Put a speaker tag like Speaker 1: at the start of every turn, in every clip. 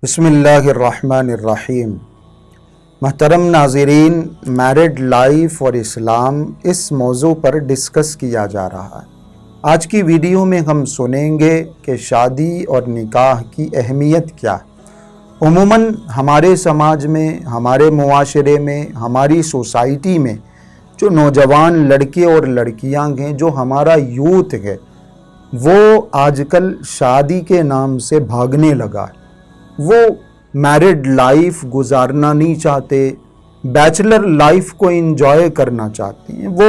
Speaker 1: بسم اللہ الرحمن الرحیم۔ محترم ناظرین، میرڈ لائف اور اسلام اس موضوع پر ڈسکس کیا جا رہا ہے۔ آج کی ویڈیو میں ہم سنیں گے کہ شادی اور نکاح کی اہمیت کیا ہے۔ عموماً ہمارے سماج میں، ہمارے معاشرے میں، ہماری سوسائٹی میں جو نوجوان لڑکے اور لڑکیاں ہیں، جو ہمارا یوتھ ہے، وہ آج کل شادی کے نام سے بھاگنے لگا ہے۔ وہ میرڈ لائف گزارنا نہیں چاہتے، بیچلر لائف کو انجوائے کرنا چاہتے ہیں، وہ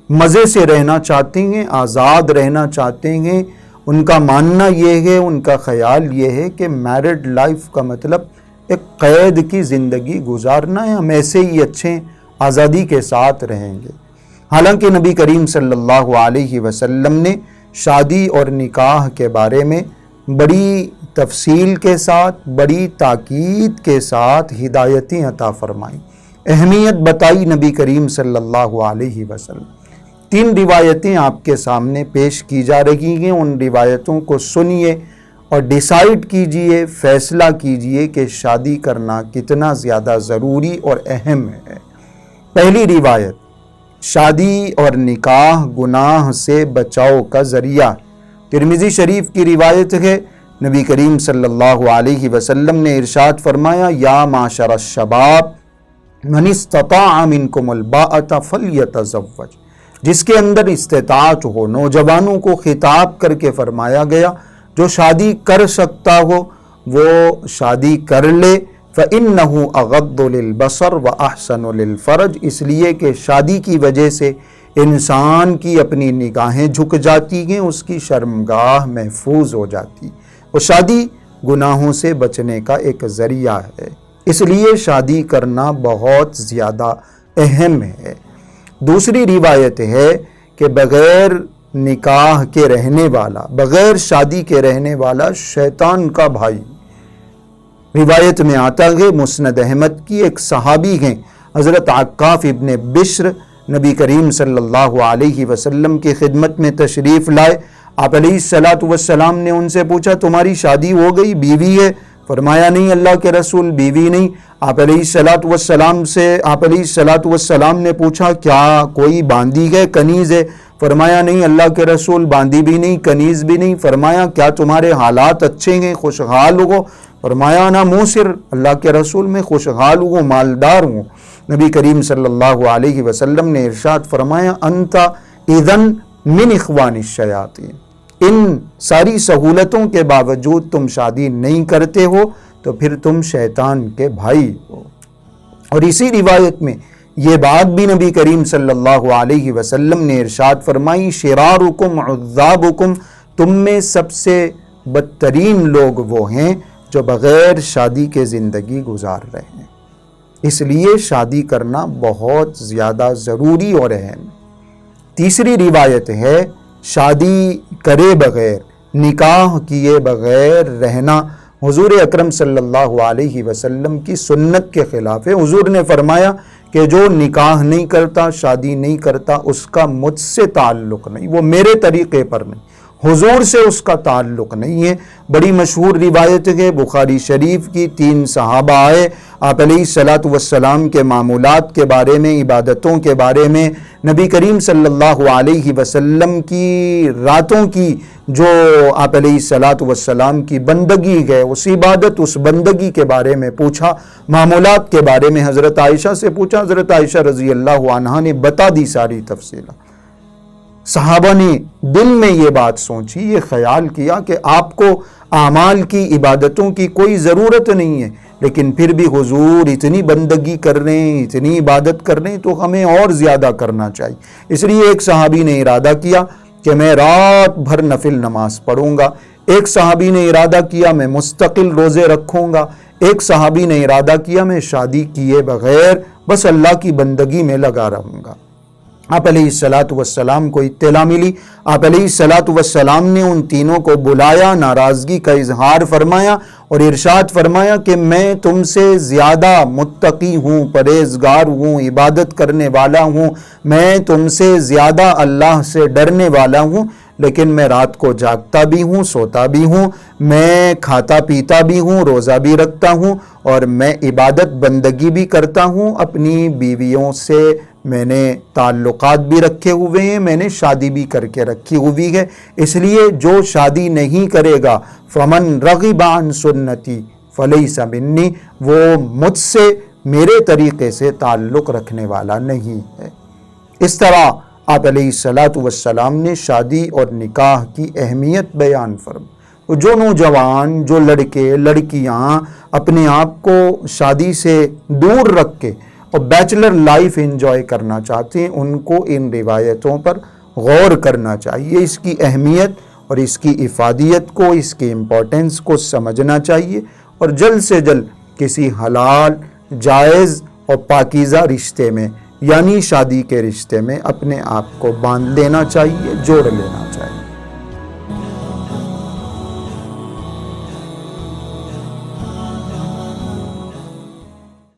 Speaker 1: مزے سے رہنا چاہتے ہیں، آزاد رہنا چاہتے ہیں۔ ان کا ماننا یہ ہے، ان کا خیال یہ ہے کہ میرڈ لائف کا مطلب ایک قید کی زندگی گزارنا ہے، ہم ایسے ہی اچھے آزادی کے ساتھ رہیں گے۔ حالانکہ نبی کریم صلی اللہ علیہ وسلم نے شادی اور نکاح کے بارے میں بڑی تفصیل کے ساتھ، بڑی تاکید کے ساتھ ہدایتیں عطا فرمائیں، اہمیت بتائی نبی کریم صلی اللہ علیہ وسلم۔ 3 روایتیں آپ کے سامنے پیش کی جا رہی ہیں، ان روایتوں کو سنیے اور ڈیسائیڈ کیجئے، فیصلہ کیجئے کہ شادی کرنا کتنا زیادہ ضروری اور اہم ہے۔ پہلی روایت، شادی اور نکاح گناہ سے بچاؤ کا ذریعہ۔ ترمذی شریف کی روایت ہے، نبی کریم صلی اللہ علیہ وسلم نے ارشاد فرمایا، یا معاشر الشباب من استطاع منکم الباءۃ فلیتزوج۔ جس کے اندر استطاعت ہو، نوجوانوں کو خطاب کر کے فرمایا گیا، جو شادی کر سکتا ہو وہ شادی کر لے، فإنہ اغض للبصر واحسن للفرج۔ اس لیے کہ شادی کی وجہ سے انسان کی اپنی نگاہیں جھک جاتی ہیں، اس کی شرمگاہ محفوظ ہو جاتی، اور شادی گناہوں سے بچنے کا ایک ذریعہ ہے۔ اس لیے شادی کرنا بہت زیادہ اہم ہے۔ دوسری روایت ہے کہ بغیر نکاح کے رہنے والا، بغیر شادی کے رہنے والا شیطان کا بھائی۔ روایت میں آتا ہے، مسند احمد کی، ایک صحابی ہیں حضرت عکاف ابن بشر، نبی کریم صلی اللہ علیہ وسلم کی خدمت میں تشریف لائے۔ آپ علیہ السلام نے ان سے پوچھا، تمہاری شادی ہو گئی، بیوی ہے؟ فرمایا نہیں اللہ کے رسول، بیوی نہیں۔ آپ علیہ السلام نے پوچھا، کیا کوئی باندی ہے، کنیز ہے؟ فرمایا نہیں اللہ کے رسول، باندی بھی نہیں، کنیز بھی نہیں۔ فرمایا کیا تمہارے حالات اچھے ہیں، خوشحال ہو؟ فرمایا نا موسر، اللہ کے رسول میں خوشحال ہوں، مالدار ہوں۔ نبی کریم صلی اللہ علیہ وسلم نے ارشاد فرمایا، انت اذن من اخوان الشیاطین۔ ان ساری سہولتوں کے باوجود تم شادی نہیں کرتے ہو تو پھر تم شیطان کے بھائی ہو۔ اور اسی روایت میں یہ بات بھی نبی کریم صلی اللہ علیہ وسلم نے ارشاد فرمائی، شرارکم عذابکم، تم میں سب سے بدترین لوگ وہ ہیں جو بغیر شادی کے زندگی گزار رہے ہیں۔ اس لیے شادی کرنا بہت زیادہ ضروری اور اہم ہے۔ تیسری روایت ہے، شادی کرے بغیر، نکاح کیے بغیر رہنا حضور اکرم صلی اللہ علیہ وسلم کی سنت کے خلاف ہے۔ حضور نے فرمایا کہ جو نکاح نہیں کرتا، شادی نہیں کرتا، اس کا مجھ سے تعلق نہیں، وہ میرے طریقے پر نہیں، حضور سے اس کا تعلق نہیں ہے۔ بڑی مشہور روایت ہے بخاری شریف کی، 3 صحابہ آئے آپ علیہ السلام کے معمولات کے بارے میں، عبادتوں کے بارے میں، نبی کریم صلی اللہ علیہ وسلم کی راتوں کی جو آپ علیہ السلام کی بندگی ہے، اس عبادت، اس بندگی کے بارے میں پوچھا، معمولات کے بارے میں حضرت عائشہ سے پوچھا۔ حضرت عائشہ رضی اللہ عنہا نے بتا دی ساری تفصیلات۔ صحابہ نے دل میں یہ بات سوچی، یہ خیال کیا کہ آپ کو اعمال کی، عبادتوں کی کوئی ضرورت نہیں ہے، لیکن پھر بھی حضور اتنی بندگی کر رہے ہیں، اتنی عبادت کر رہے ہیں، تو ہمیں اور زیادہ کرنا چاہیے۔ اس لیے ایک صحابی نے ارادہ کیا کہ میں رات بھر نفل نماز پڑھوں گا، ایک صحابی نے ارادہ کیا میں مستقل روزے رکھوں گا، ایک صحابی نے ارادہ کیا میں شادی کیے بغیر بس اللہ کی بندگی میں لگا رہوں گا۔ آپ علیہ السلام کو اطلاع ملی، آپ علیہ السلام نے ان تینوں کو بلایا، ناراضگی کا اظہار فرمایا اور ارشاد فرمایا کہ میں تم سے زیادہ متقی ہوں، پرہیزگار ہوں، عبادت کرنے والا ہوں، میں تم سے زیادہ اللہ سے ڈرنے والا ہوں، لیکن میں رات کو جاگتا بھی ہوں، سوتا بھی ہوں، میں کھاتا پیتا بھی ہوں، روزہ بھی رکھتا ہوں، اور میں عبادت بندگی بھی کرتا ہوں۔ اپنی بیویوں سے میں نے تعلقات بھی رکھے ہوئے ہیں، میں نے شادی بھی کر کے رکھی ہوئی ہے۔ اس لیے جو شادی نہیں کرے گا فمن رغب عن سنتی فلیس منی، وہ مجھ سے، میرے طریقے سے تعلق رکھنے والا نہیں ہے۔ اس طرح آپ علیہ الصلاۃ والسلام نے شادی اور نکاح کی اہمیت بیان فرمائی۔ جو نوجوان، جو لڑکے لڑکیاں اپنے آپ کو شادی سے دور رکھ کے اور بیچلر لائف انجوائے کرنا چاہتے ہیں، ان کو ان روایتوں پر غور کرنا چاہیے، اس کی اہمیت اور اس کی افادیت کو، اس کی امپورٹنس کو سمجھنا چاہیے، اور جلد سے جلد کسی حلال، جائز اور پاکیزہ رشتے میں، یعنی شادی کے رشتے میں اپنے آپ کو باندھ لینا چاہیے، جوڑ لینا چاہیے۔